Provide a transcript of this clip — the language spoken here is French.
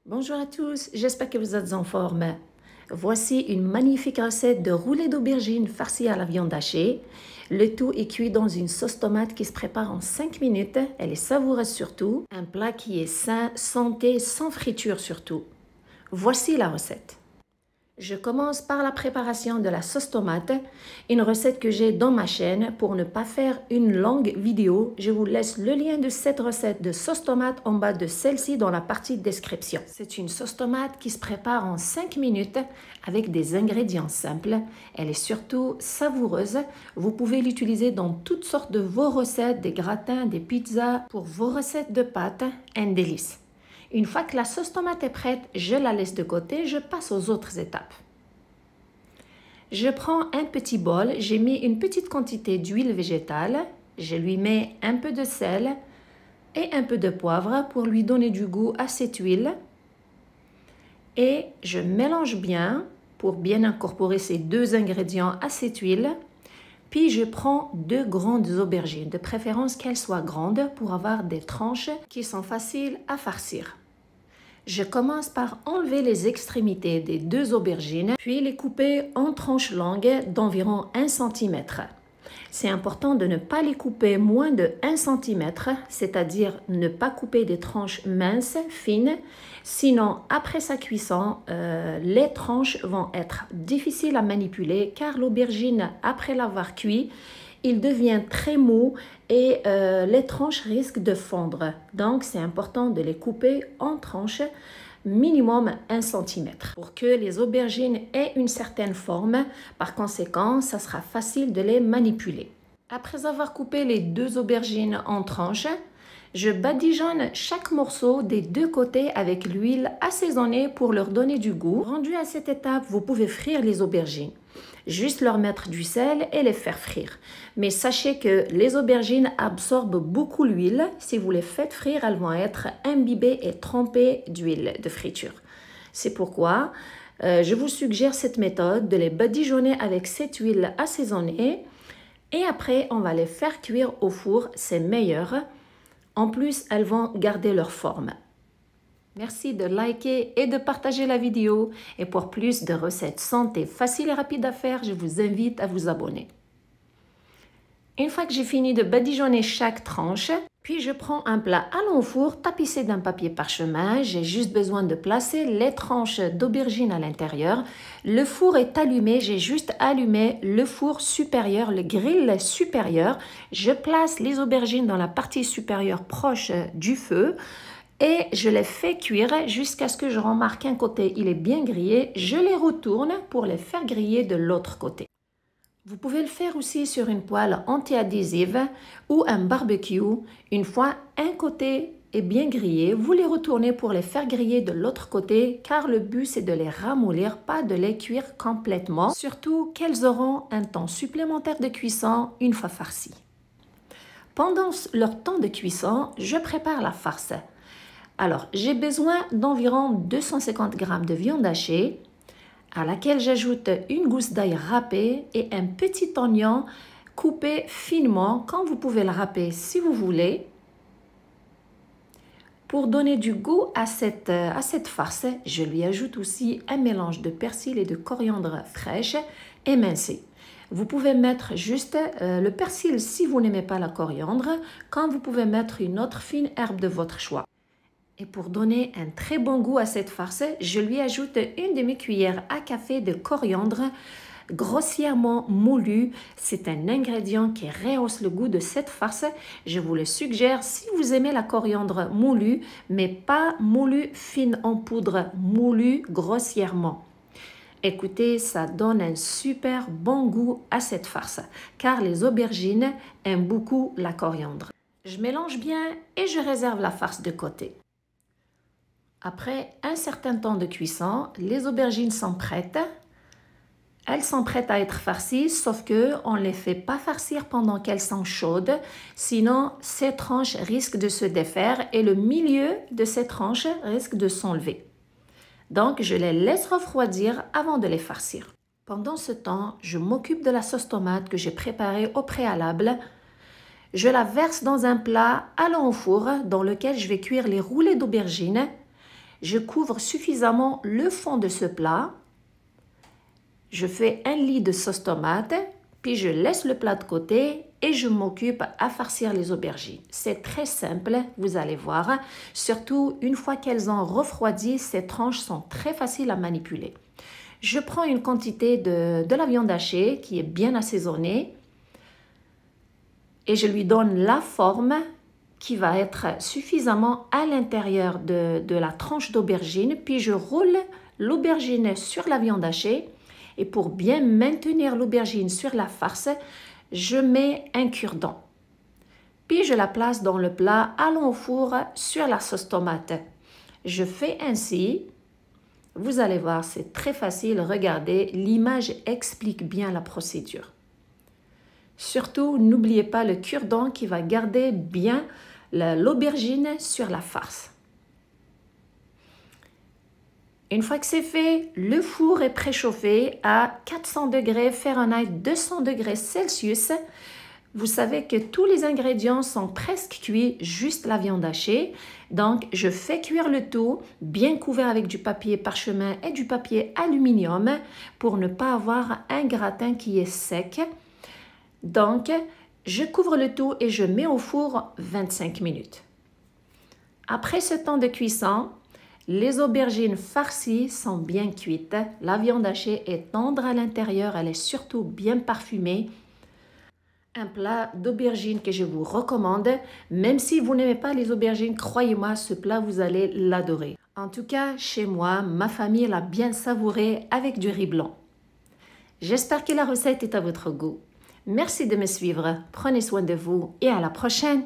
Bonjour à tous, j'espère que vous êtes en forme. Voici une magnifique recette de roulé d'aubergine farcie à la viande hachée. Le tout est cuit dans une sauce tomate qui se prépare en 5 minutes. Elle est savoureuse surtout. Un plat qui est sain, santé, sans friture surtout. Voici la recette. Je commence par la préparation de la sauce tomate, une recette que j'ai dans ma chaîne. Pour ne pas faire une longue vidéo, je vous laisse le lien de cette recette de sauce tomate en bas de celle-ci dans la partie description. C'est une sauce tomate qui se prépare en 5 minutes avec des ingrédients simples. Elle est surtout savoureuse. Vous pouvez l'utiliser dans toutes sortes de vos recettes, des gratins, des pizzas, pour vos recettes de pâtes, un délice. Une fois que la sauce tomate est prête, je la laisse de côté, je passe aux autres étapes. Je prends un petit bol, j'ai mis une petite quantité d'huile végétale, je lui mets un peu de sel et un peu de poivre pour lui donner du goût à cette huile. Et je mélange bien pour bien incorporer ces deux ingrédients à cette huile. Puis je prends 2 grandes aubergines, de préférence qu'elles soient grandes pour avoir des tranches qui sont faciles à farcir. Je commence par enlever les extrémités des 2 aubergines, puis les couper en tranches longues d'environ 1 cm. C'est important de ne pas les couper moins de 1 cm, c'est-à-dire ne pas couper des tranches minces, fines. Sinon, après sa cuisson, les tranches vont être difficiles à manipuler car l'aubergine, après l'avoir cuit, il devient très mou et les tranches risquent de fondre. Donc, c'est important de les couper en tranches minimum 1 cm pour que les aubergines aient une certaine forme. Par conséquent, ça sera facile de les manipuler. Après avoir coupé les 2 aubergines en tranches, je badigeonne chaque morceau des 2 côtés avec l'huile assaisonnée pour leur donner du goût. Rendu à cette étape, vous pouvez frire les aubergines. Juste leur mettre du sel et les faire frire. Mais sachez que les aubergines absorbent beaucoup l'huile. Si vous les faites frire, elles vont être imbibées et trempées d'huile de friture. C'est pourquoi je vous suggère cette méthode de les badigeonner avec cette huile assaisonnée. Et après, on va les faire cuire au four, c'est meilleur. En plus, elles vont garder leur forme. Merci de liker et de partager la vidéo. Et pour plus de recettes santé faciles et rapides à faire, je vous invite à vous abonner. Une fois que j'ai fini de badigeonner chaque tranche, puis je prends un plat à long four tapissé d'un papier parchemin. J'ai juste besoin de placer les tranches d'aubergine à l'intérieur. Le four est allumé, j'ai juste allumé le four supérieur, le grill supérieur. Je place les aubergines dans la partie supérieure proche du feu. Et je les fais cuire jusqu'à ce que je remarque qu'un côté il est bien grillé. Je les retourne pour les faire griller de l'autre côté. Vous pouvez le faire aussi sur une poêle anti-adhésive ou un barbecue. Une fois un côté est bien grillé, vous les retournez pour les faire griller de l'autre côté car le but c'est de les ramollir, pas de les cuire complètement. Surtout qu'elles auront un temps supplémentaire de cuisson une fois farcies. Pendant leur temps de cuisson, je prépare la farce. Alors, j'ai besoin d'environ 250 g de viande hachée à laquelle j'ajoute une gousse d'ail râpée et un petit oignon coupé finement, quand vous pouvez le râper si vous voulez. Pour donner du goût à cette farce, je lui ajoute aussi un mélange de persil et de coriandre fraîche émincée. Vous pouvez mettre juste le persil si vous n'aimez pas la coriandre, quand vous pouvez mettre une autre fine herbe de votre choix. Et pour donner un très bon goût à cette farce, je lui ajoute une demi-cuillère à café de coriandre grossièrement moulu. C'est un ingrédient qui rehausse le goût de cette farce. Je vous le suggère si vous aimez la coriandre moulue, mais pas moulue fine en poudre, moulue grossièrement. Écoutez, ça donne un super bon goût à cette farce, car les aubergines aiment beaucoup la coriandre. Je mélange bien et je réserve la farce de côté. Après un certain temps de cuisson, les aubergines sont prêtes. Elles sont prêtes à être farcies, sauf qu'on ne les fait pas farcir pendant qu'elles sont chaudes. Sinon, ces tranches risquent de se défaire et le milieu de ces tranches risque de s'enlever. Donc, je les laisse refroidir avant de les farcir. Pendant ce temps, je m'occupe de la sauce tomate que j'ai préparée au préalable. Je la verse dans un plat allant au four dans lequel je vais cuire les roulés d'aubergines. Je couvre suffisamment le fond de ce plat. Je fais un lit de sauce tomate, puis je laisse le plat de côté et je m'occupe à farcir les aubergines. C'est très simple, vous allez voir. Surtout, une fois qu'elles ont refroidi, ces tranches sont très faciles à manipuler. Je prends une quantité de la viande hachée qui est bien assaisonnée et je lui donne la forme qui va être suffisamment à l'intérieur de la tranche d'aubergine. Puis je roule l'aubergine sur la viande hachée et pour bien maintenir l'aubergine sur la farce, je mets un cure-dent. Puis je la place dans le plat allant au four sur la sauce tomate. Je fais ainsi. Vous allez voir, c'est très facile. Regardez, l'image explique bien la procédure. Surtout, n'oubliez pas le cure-dent qui va garder bien l'aubergine sur la farce. Une fois que c'est fait, le four est préchauffé à 400 degrés Fahrenheit, 200 degrés Celsius. Vous savez que tous les ingrédients sont presque cuits, juste la viande hachée. Donc, je fais cuire le tout, bien couvert avec du papier parchemin et du papier aluminium pour ne pas avoir un gratin qui est sec. Donc, je couvre le tout et je mets au four 25 minutes. Après ce temps de cuisson, les aubergines farcies sont bien cuites. La viande hachée est tendre à l'intérieur, elle est surtout bien parfumée. Un plat d'aubergines que je vous recommande. Même si vous n'aimez pas les aubergines, croyez-moi, ce plat, vous allez l'adorer. En tout cas, chez moi, ma famille l'a bien savouré avec du riz blanc. J'espère que la recette est à votre goût. Merci de me suivre. Prenez soin de vous et à la prochaine.